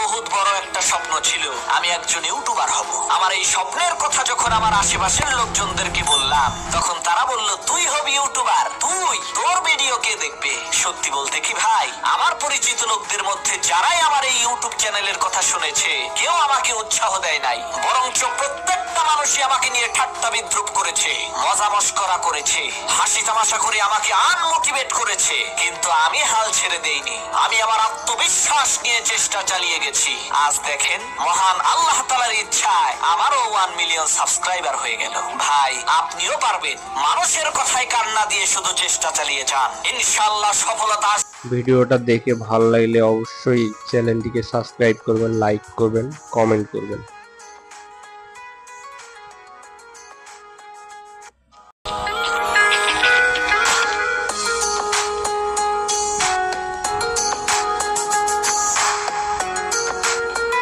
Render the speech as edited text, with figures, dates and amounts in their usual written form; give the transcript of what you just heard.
বহুত বড় একটা স্বপ্ন ছিল, আমি একজন ইউটিউবার হব। আমার এই স্বপ্নের কথা যখন আমার আশেপাশের লোকজনদেরকে বললাম, তখন তারা বলল, তুই হবি ইউটিউবার, তোর ভিডিও কে দেখবে? সত্যি বলতে কি ভাই, আমার পরিচিত লোকদের মধ্যে যারাই আমার এই ইউটিউব চ্যানেলের কথা শুনেছে, কেউ আমাকে উৎসাহ দেয় নাই, বরঞ্চ প্রত্যেকটা মানুষই আমাকে নিয়ে ঠাট্টা বিদ্রুপ করেছে, মজা মস্করা করেছে, হাসি তামাশা করে আমাকে আনমোটিভেট করেছে। কিন্তু আমি হাল ছেড়ে দেইনি, আমি আমার আত্মবিশ্বাস নিয়ে চেষ্টা চালিয়ে গেছি। আজ দেখেন, মহান আল্লাহ তাআলার ইচ্ছায় আমারও 1 মিলিয়ন সাবস্ক্রাইবার হয়ে গেল। ভাই, আপনিও পারবেন। মানুষের কথায় কান্না দিয়ে শুধু চেষ্টা চালিয়ে যান, ইনশাআল্লাহ সফলতা। ভিডিওটা দেখে ভালো লাগলে অবশ্যই চ্যানেলটিকে সাবস্ক্রাইব করবেন, লাইক করবেন, কমেন্ট করবেন।